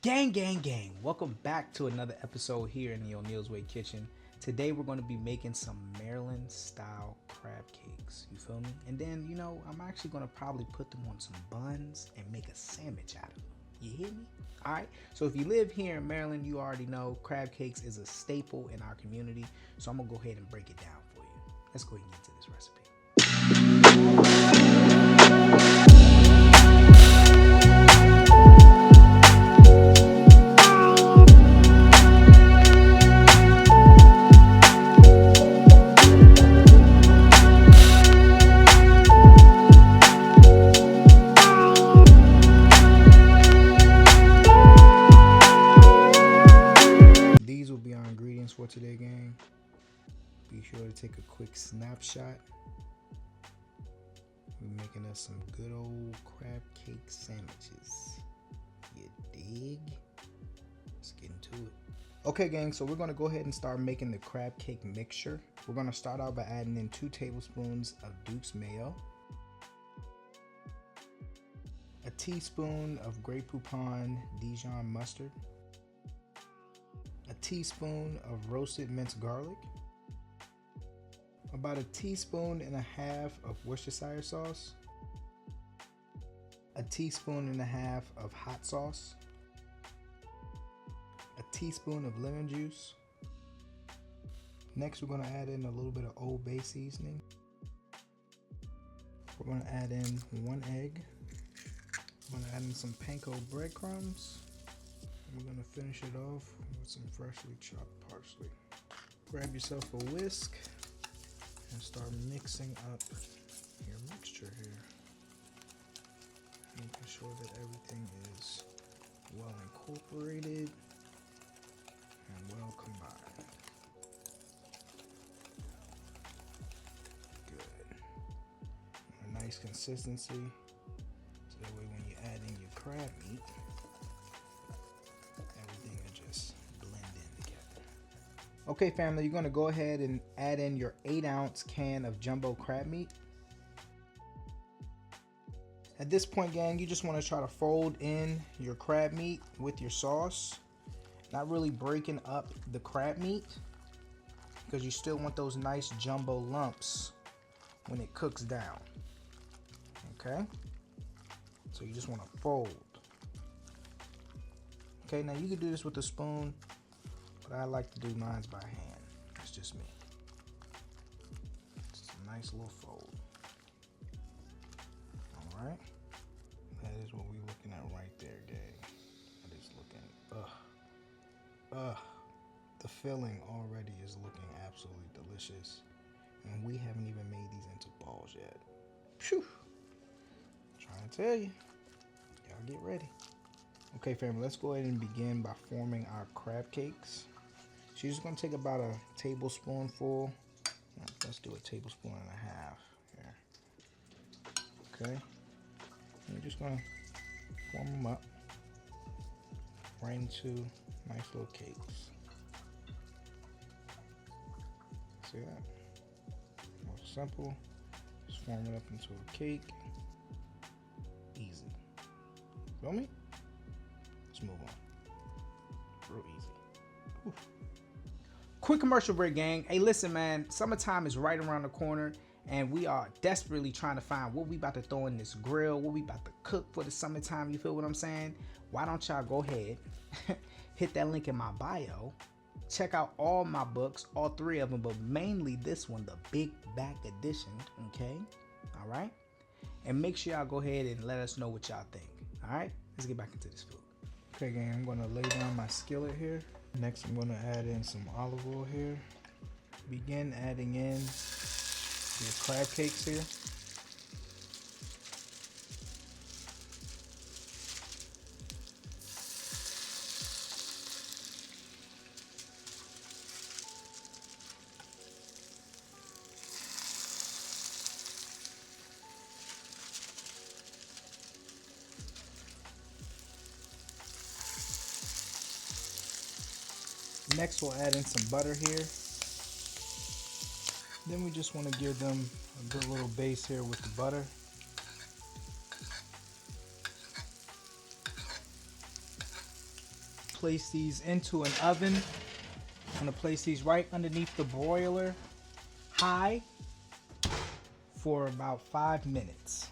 Gang. Welcome back to another episode here in the O'Neill's Way Kitchen. Today we're going to be making some Maryland style crab cakes. You feel me? And then, I'm actually going to probably put them on some buns and make a sandwich out of them. You hear me? All right. So if you live here in Maryland, you already know crab cakes is a staple in our community. So I'm going to go ahead and break it down for you. Let's go ahead and get into this recipe. These will be our ingredients for today, gang. Be sure to take a quick snapshot. We're making us some good old crab cake sandwiches. You dig? Let's get into it. Okay, gang, so we're going to go ahead and start making the crab cake mixture. We're going to start out by adding in 2 tablespoons of Duke's mayo, a teaspoon of Grey Poupon Dijon mustard, a teaspoon of roasted minced garlic, about 1.5 teaspoons of Worcestershire sauce, 1.5 teaspoons of hot sauce, 1 teaspoon of lemon juice. Next, we're going to add in a little bit of Old Bay seasoning. We're going to add in 1 egg. We're going to add in some panko breadcrumbs. And we're going to finish it off with some freshly chopped parsley. Grab yourself a whisk and start mixing up your mixture here. Making sure that everything is well incorporated and well combined. Good. A nice consistency, so that way when you add in your crab meat, everything will just blend in together. Okay, family, you're going to go ahead and add in your 8-ounce can of jumbo crab meat. At this point, gang, you just want to try to fold in your crab meat with your sauce. Not really breaking up the crab meat, because you still want those nice jumbo lumps when it cooks down. Okay? So you just want to fold. Okay, now you can do this with a spoon, but I like to do mine by hand. That's just me. It's a nice little fold. Alright? That is what we're looking at right there, gang. That is looking, the filling already is looking absolutely delicious. And we haven't even made these into balls yet. Phew! Trying to tell you. Y'all get ready. Okay, family, let's go ahead and begin by forming our crab cakes. So you're just going to take about a tablespoonful. Let's do 1.5 tablespoons here. Okay. And we're just going to form them up right into nice little cakes. See that? More simple. Just form it up into a cake. Easy. Feel me? Let's move on. Real easy. Whew. Quick commercial break, gang. Hey, listen, man. Summertime is right around the corner, and we are desperately trying to find what we about to throw in this grill, what we about to cook for the summertime. You feel what I'm saying? Why don't y'all go ahead, hit that link in my bio, check out all my books, all 3 of them, but mainly this one, the Big Back Edition. Okay? All right? And make sure y'all go ahead and let us know what y'all think. All right? Let's get back into this food. Okay, gang, I'm going to lay down my skillet here. Next, I'm going to add in some olive oil here. Begin adding in your crab cakes here. Next, we'll add in some butter here. Then we just want to give them a good little base here with the butter. place these into an oven. I'm gonna place these right underneath the broiler, high, for about 5 minutes.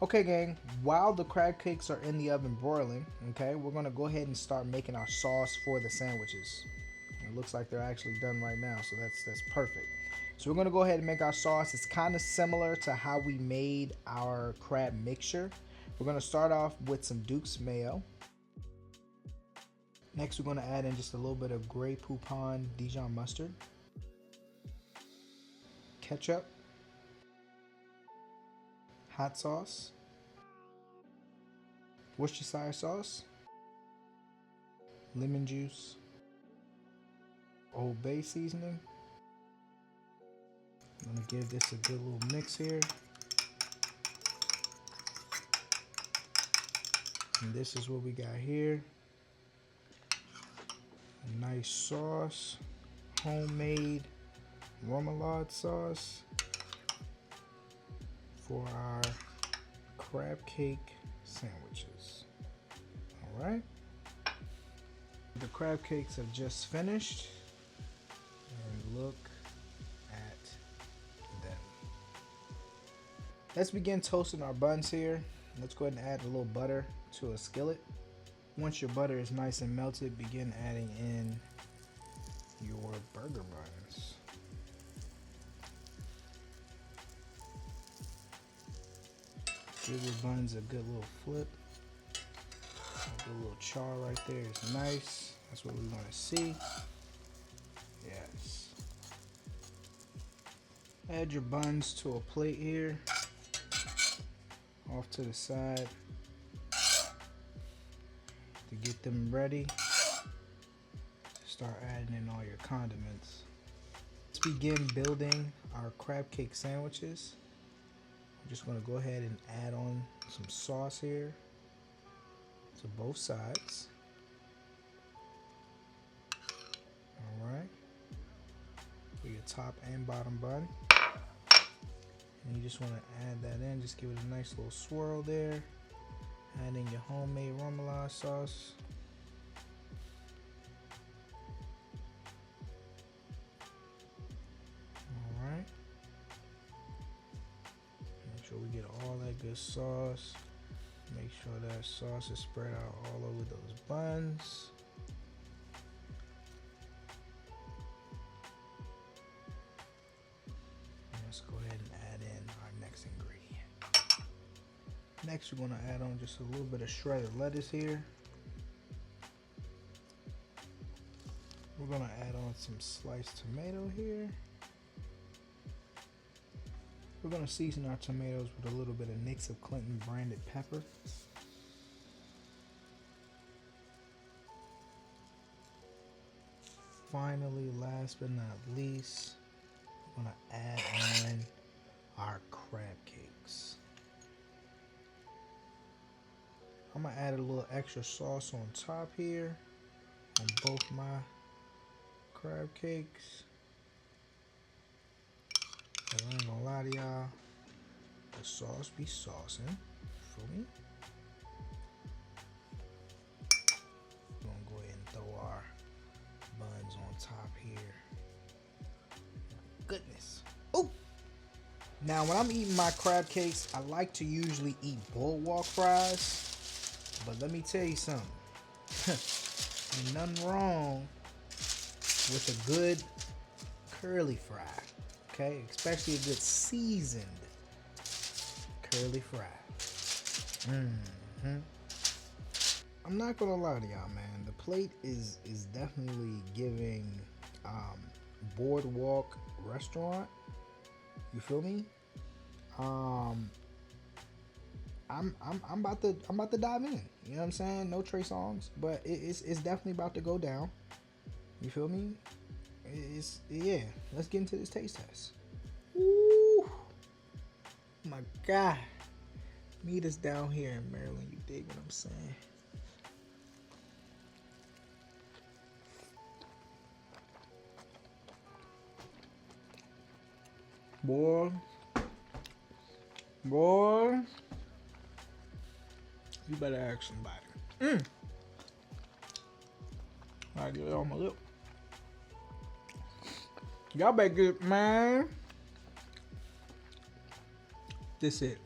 Okay gang, while the crab cakes are in the oven broiling, okay, we're gonna go ahead and start making our sauce for the sandwiches. It looks like they're actually done right now, so that's perfect. So we're gonna go ahead and make our sauce. It's kind of similar to how we made our crab mixture. We're gonna start off with some Duke's mayo. Next, we're gonna add in just a little bit of Grey Poupon Dijon mustard, ketchup, hot sauce, Worcestershire sauce, lemon juice, Old Bay seasoning. I'm gonna give this a good little mix here. And this is what we got here. A nice sauce, homemade remoulade sauce for our crab cake sandwiches. All right. The crab cakes have just finished. And look at them. Let's begin toasting our buns here. Let's go ahead and add a little butter to a skillet. Once your butter is nice and melted, begin adding in your burger buns. Give your buns a good little flip. A good little char right there is nice. That's what we want to see. Yes. Add your buns to a plate here. Off to the side. To get them ready, start adding in all your condiments. Let's begin building our crab cake sandwiches. I'm just going to go ahead and add on some sauce here to both sides. Alright, for your top and bottom bun. And you just want to add that in, just give it a nice little swirl there. Add in your homemade remoulade sauce. Alright. Make sure we get all that good sauce. Make sure that sauce is spread out all over those buns. And let's go ahead and add in our next ingredient. Next, we're going to add on just a little bit of shredded lettuce here. We're going to add on some sliced tomato here. We're going to season our tomatoes with a little bit of Nix of Clinton branded pepper. Finally, last but not least, we're going to add in our crab cakes. I'm gonna add a little extra sauce on top here on both my crab cakes. And I ain't gonna lie to y'all, the sauce be saucing. Feel me? We're gonna go ahead and throw our buns on top here. Goodness. Oh! Now when I'm eating my crab cakes, I like to usually eat boardwalk fries. But let me tell you something. Ain't nothing wrong with a good curly fry. Okay? Especially a good seasoned curly fry. I'm not gonna lie to y'all, man. The plate is definitely giving boardwalk restaurant. You feel me? I'm about to dive in. You know what I'm saying? No Trey songs, but it's definitely about to go down. You feel me? Yeah. Let's get into this taste test. Ooh, my God. Meet us down here in Maryland. You dig what I'm saying? Boy. You better ask somebody. I get it on my lip. Y'all better get it, man. This it.